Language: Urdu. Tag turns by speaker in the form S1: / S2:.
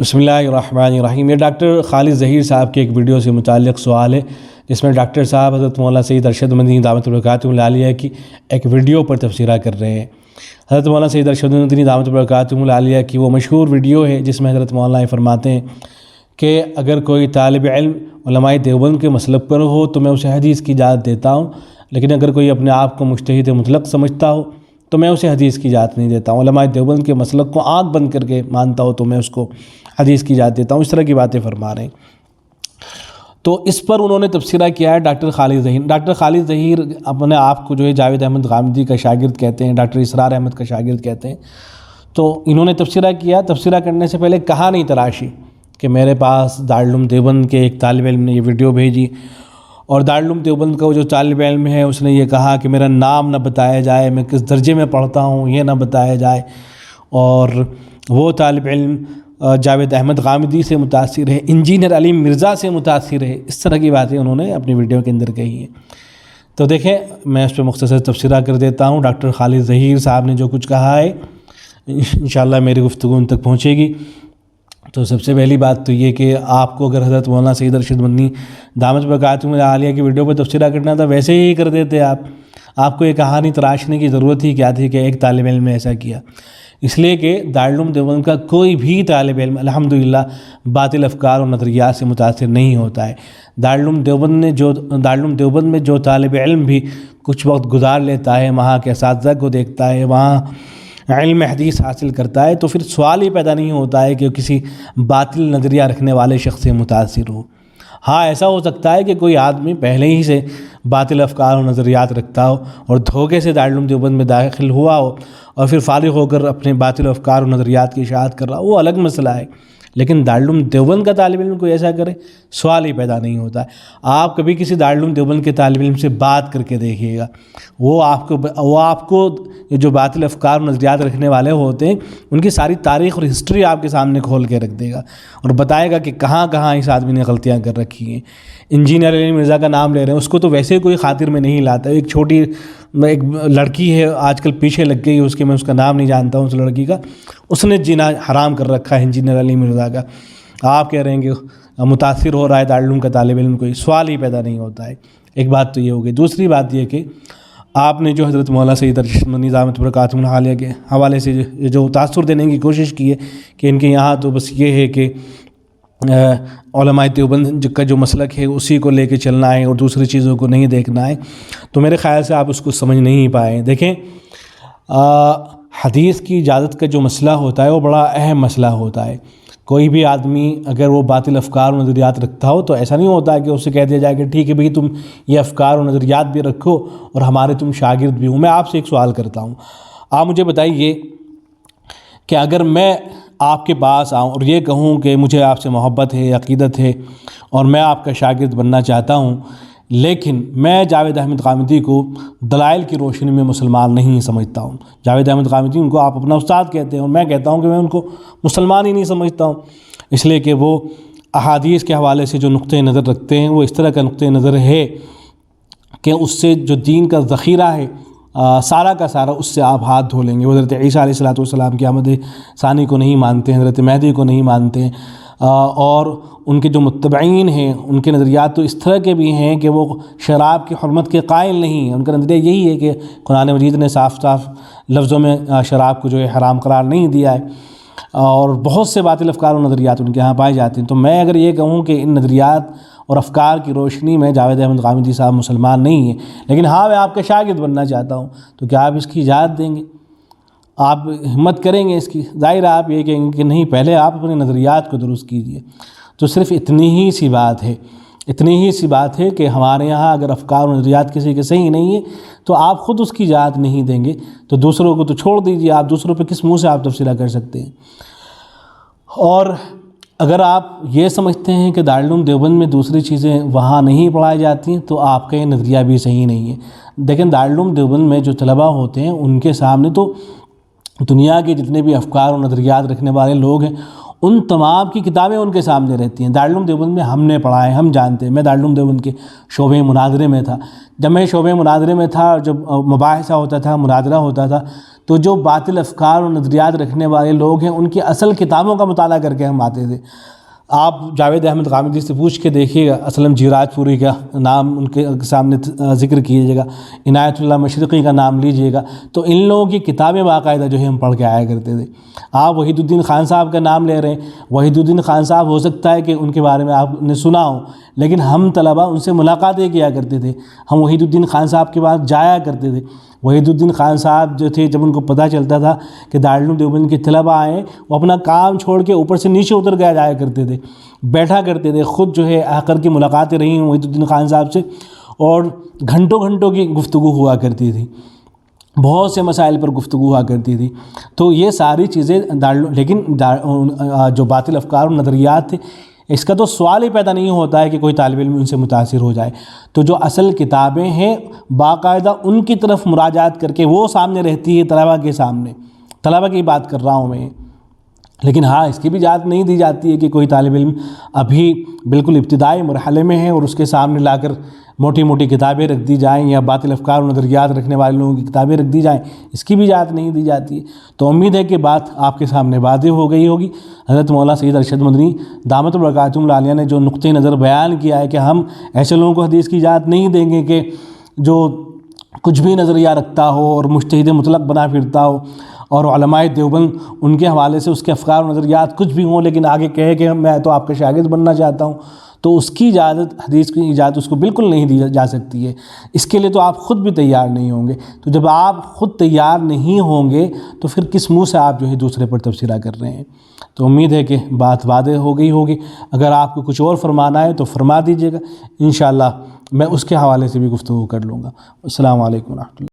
S1: بسم اللہ الرحمن الرحیم۔ یہ ڈاکٹر خالد ظہیر صاحب کی ایک ویڈیو سے متعلق سوال ہے، جس میں ڈاکٹر صاحب حضرت مولانا سید ارشد مدنی دامت برکاتہ العالیہ کی ایک ویڈیو پر تبصرہ کر رہے ہیں۔ حضرت مولانا سید ارشد مدنی دامت برکاتہ العالیہ کی وہ مشہور ویڈیو ہے جس میں حضرت مولانا فرماتے ہیں کہ اگر کوئی طالب علم علماء دیوبند کے مسلک پر ہو تو میں اسے حدیث کی اجازت دیتا ہوں، لیکن اگر کوئی اپنے آپ کو مجتہد مطلق سمجھتا ہو تو میں اسے حدیث کی اجازت نہیں دیتا ہوں۔ علماء دیوبند کے مسلک کو آنکھ بند کر کے مانتا ہو تو میں اس کو حدیث کی اجازت دیتا ہوں۔ اس طرح کی باتیں فرما رہے ہیں۔ تو اس پر انہوں نے تبصرہ کیا ہے ڈاکٹر خالد ظہیر۔ ڈاکٹر خالد ظہیر اپنے آپ کو جو ہے جاوید احمد غامدی کا شاگرد کہتے ہیں، ڈاکٹر اسرار احمد کا شاگرد کہتے ہیں۔ تو انہوں نے تبصرہ کیا، تبصرہ کرنے سے پہلے کہانی تراشی کہ میرے پاس دارالعلوم دیوبند کے ایک طالب علم نے یہ ویڈیو بھیجی، اور دارالعلوم دیوبند کا وہ جو طالب علم ہے اس نے یہ کہا کہ میرا نام نہ بتایا جائے، میں کس درجے میں پڑھتا ہوں یہ نہ بتایا جائے، اور وہ طالب علم جاوید احمد غامدی سے متاثر ہے، انجینئر علیم مرزا سے متاثر ہے۔ اس طرح کی باتیں انہوں نے اپنی ویڈیو کے اندر کہی ہیں۔ تو دیکھیں، میں اس پہ مختصر تبصرہ کر دیتا ہوں۔ ڈاکٹر خالد ظہیر صاحب نے جو کچھ کہا ہے انشاءاللہ میری گفتگو ان تک پہنچے گی۔ تو سب سے پہلی بات تو یہ کہ آپ کو اگر حضرت مولانا سید ارشد مدنی دامت برکاتہ العالیہ کی ویڈیو پہ تبصرہ کرنا تھا ویسے ہی کر دیتے آپ کو یہ کہانی تراشنے کی ضرورت ہی کیا تھی کہ ایک طالب علم نے ایسا کیا؟ اس لیے کہ دارالعلوم دیوبند کا کوئی بھی طالب علم الحمدللہ باطل افکار اور نظریات سے متاثر نہیں ہوتا ہے۔ دارالعلوم دیوبند میں جو طالب علم بھی کچھ وقت گزار لیتا ہے، وہاں کے اساتذہ کو دیکھتا ہے، وہاں علم حدیث حاصل کرتا ہے، تو پھر سوال ہی پیدا نہیں ہوتا ہے کہ کسی باطل نظریہ رکھنے والے شخص سے متاثر ہو۔ ہاں، ایسا ہو سکتا ہے کہ کوئی آدمی پہلے ہی سے باطل افکار و نظریات رکھتا ہو اور دھوکے سے دارالعلوم دیوبند میں داخل ہوا ہو اور پھر فارغ ہو کر اپنے باطل افکار و نظریات کی اشاعت کر رہا ہو، وہ الگ مسئلہ ہے۔ لیکن دارالعلوم دیوبند کا طالب علم کوئی ایسا کرے، سوال ہی پیدا نہیں ہوتا ہے۔ آپ کبھی کسی دارالعلوم دیوبند کے طالب علم سے بات کر کے دیکھیے گا، وہ آپ کو جو باطل افکار و نظریات رکھنے والے ہوتے ہیں ان کی ساری تاریخ اور ہسٹری آپ کے سامنے کھول کے رکھ دے گا اور بتائے گا کہ کہاں کہاں اس آدمی نے غلطیاں کر رکھی ہیں۔ انجینئر علیم مرزا کا نام لے رہے ہیں، اس کو تو ویسے کوئی خاطر میں نہیں لاتا۔ ایک چھوٹی ایک لڑکی ہے آج کل پیچھے لگ گئی، میں اس کا نام نہیں جانتا ہوں، اس لڑکی کا، اس نے جینا حرام کر رکھا ہے انجینئر علیم مرزا کا۔ آپ کہہ رہے ہیں کہ متاثر ہو رہا ہے دارالعلوم کا طالب علم، کوئی سوال ہی پیدا نہیں ہوتا ہے۔ ایک بات تو یہ ہو گئی۔ دوسری بات یہ کہ آپ نے جو حضرت مولانا سید ارشد مدنی دامت برکاتہ العالیہ کے حوالے سے جو تاثر دینے کی کوشش کی ہے کہ ان کے یہاں تو بس یہ ہے کہ علماء دیوبند کا جو مسلک ہے اسی کو لے کے چلنا ہے اور دوسری چیزوں کو نہیں دیکھنا ہے، تو میرے خیال سے آپ اس کو سمجھ نہیں پائے۔ دیکھیں، حدیث کی اجازت کا جو مسئلہ ہوتا ہے وہ بڑا اہم مسئلہ ہوتا ہے۔ کوئی بھی آدمی اگر وہ باطل افکار و نظریات رکھتا ہو تو ایسا نہیں ہوتا ہے کہ اس سے کہہ دیا جائے کہ ٹھیک ہے بھئی تم یہ افکار و نظریات بھی رکھو اور ہمارے تم شاگرد بھی ہوں۔ میں آپ سے ایک سوال کرتا ہوں، آپ مجھے بتائیے کہ اگر میں آپ کے پاس آؤں اور یہ کہوں کہ مجھے آپ سے محبت ہے، عقیدت ہے اور میں آپ کا شاگرد بننا چاہتا ہوں، لیکن میں جاوید احمد غامدی کو دلائل کی روشنی میں مسلمان نہیں سمجھتا ہوں۔ جاوید احمد غامدی ان کو آپ اپنا استاد کہتے ہیں اور میں کہتا ہوں کہ میں ان کو مسلمان ہی نہیں سمجھتا ہوں، اس لیے کہ وہ احادیث کے حوالے سے جو نقطہ نظر رکھتے ہیں وہ اس طرح کا نقطہ نظر ہے کہ اس سے جو دین کا ذخیرہ ہے سارا کا سارا اس سے آپ ہاتھ دھو لیں گے۔ وہ حضرت عیسیٰ علیہ السلام کی آمد ثانی کو نہیں مانتے ہیں، حضرت مہدی کو نہیں مانتے ہیں، اور ان کے جو متبعین ہیں ان کے نظریات تو اس طرح کے بھی ہیں کہ وہ شراب کی حرمت کے قائل نہیں ہیں۔ ان کا نظریہ یہی ہے کہ قرآن مجید نے صاف صاف لفظوں میں شراب کو جو ہے حرام قرار نہیں دیا ہے، اور بہت سے باطل افکار و نظریات ان کے ہاں پائے جاتے ہیں۔ تو میں اگر یہ کہوں کہ ان نظریات اور افکار کی روشنی میں جاوید احمد غامدی صاحب مسلمان نہیں ہیں، لیکن ہاں میں آپ کا شاگرد بننا چاہتا ہوں، تو کیا آپ اس کی اجازت دیں گے؟ آپ ہمت کریں گے اس کی؟ ظاہر آپ یہ کہیں گے کہ نہیں، پہلے آپ اپنے نظریات کو درست کیجیے۔ تو صرف اتنی ہی سی بات ہے کہ ہمارے یہاں اگر افکار و نظریات کسی کے صحیح نہیں ہیں تو آپ خود اس کی اجازت نہیں دیں گے، تو دوسروں کو تو چھوڑ دیجیے، آپ دوسروں پہ کس منہ سے آپ تبصرہ کر سکتے ہیں؟ اور اگر آپ یہ سمجھتے ہیں کہ دارالعلوم دیوبند میں دوسری چیزیں وہاں نہیں پڑھائی جاتی ہیں تو آپ کا یہ نظریہ بھی صحیح نہیں ہے۔ دیکھیں، دارالعلوم دیوبند میں جو طلباء ہوتے ہیں ان کے سامنے تو دنیا کے جتنے بھی افکار و نظریات رکھنے والے لوگ ہیں ان تمام کی کتابیں ان کے سامنے رہتی ہیں۔ دارالعلوم دیوبند میں ہم نے پڑھا ہے، ہم جانتے ہیں۔ میں دارالعلوم دیوبند کے شعبہ مناظرے میں تھا۔ جب میں شعبہ مناظرے میں تھا، جب مباحثہ ہوتا تھا، مناظرہ ہوتا تھا، تو جو باطل افکار اور نظریات رکھنے والے لوگ ہیں ان کی اصل کتابوں کا مطالعہ کر کے ہم آتے تھے۔ آپ جاوید احمد غامدی سے پوچھ کے دیکھیے گا، اسلم جیراج پوری کا نام ان کے سامنے ذکر کیجیے گا، عنایت اللہ مشرقی کا نام لیجیے گا، تو ان لوگوں کی کتابیں باقاعدہ جو ہے ہم پڑھ کے آیا کرتے تھے۔ آپ وحید الدین خان صاحب کا نام لے رہے ہیں، وحید الدین خان صاحب ہو سکتا ہے کہ ان کے بارے میں آپ نے سنا ہو، لیکن ہم طلبہ ان سے ملاقاتیں کیا کرتے تھے، ہم وحید الدین خان صاحب کے پاس جایا کرتے تھے۔ وحید الدین خان صاحب جو تھے، جب ان کو پتہ چلتا تھا کہ دارالعلوم دیوبند کے طلبہ آئیں، وہ اپنا کام چھوڑ کے اوپر سے نیچے اتر کے جایا کرتے تھے، بیٹھا کرتے تھے، خود جو ہے آ کر کے ملاقاتیں رہی ہیں وحید الدین خان صاحب سے، اور گھنٹوں گھنٹوں کی گفتگو ہوا کرتی تھی، بہت سے مسائل پر گفتگو ہوا کرتی تھی۔ تو یہ ساری چیزیں لیکن جو باطل افکار و نظریات تھے، اس کا تو سوال ہی پیدا نہیں ہوتا ہے کہ کوئی طالب علم ان سے متاثر ہو جائے۔ تو جو اصل کتابیں ہیں باقاعدہ ان کی طرف مراجعات کر کے وہ سامنے رہتی ہے طلبہ کے سامنے، طلبہ کی بات کر رہا ہوں میں۔ لیکن ہاں، اس کی بھی اجازت نہیں دی جاتی ہے کہ کوئی طالب علم ابھی بالکل ابتدائی مرحلے میں ہے اور اس کے سامنے لا کر موٹی موٹی کتابیں رکھ دی جائیں یا باطل افکار و نظریات رکھنے والے لوگوں کی کتابیں رکھ دی جائیں، اس کی بھی اجازت نہیں دی جاتی ہے۔ تو امید ہے کہ بات آپ کے سامنے واضح ہو گئی ہوگی۔ حضرت مولانا سید ارشد مدنی دامت برکاتہم العالیہ نے جو نقطہ نظر بیان کیا ہے کہ ہم ایسے لوگوں کو حدیث کی اجازت نہیں دیں گے کہ جو کچھ بھی نظریہ رکھتا ہو اور مجتہد مطلق بنا پھرتا ہو، اور علماء دیوبند ان کے حوالے سے اس کے افکار و نظریات کچھ بھی ہوں لیکن آگے کہے کہ میں تو آپ کا شاگرد بننا چاہتا ہوں، تو اس کی اجازت، حدیث کی اجازت اس کو بالکل نہیں دی جا سکتی ہے۔ اس کے لیے تو آپ خود بھی تیار نہیں ہوں گے۔ تو جب آپ خود تیار نہیں ہوں گے تو پھر کس منہ سے آپ جو ہے دوسرے پر تبصرہ کر رہے ہیں؟ تو امید ہے کہ بات واضح ہو گئی ہوگی۔ اگر آپ کو کچھ اور فرمانا ہے تو فرما دیجیے گا، انشاءاللہ میں اس کے حوالے سے بھی گفتگو کر لوں گا۔ السلام علیکم ورحمۃ اللہ۔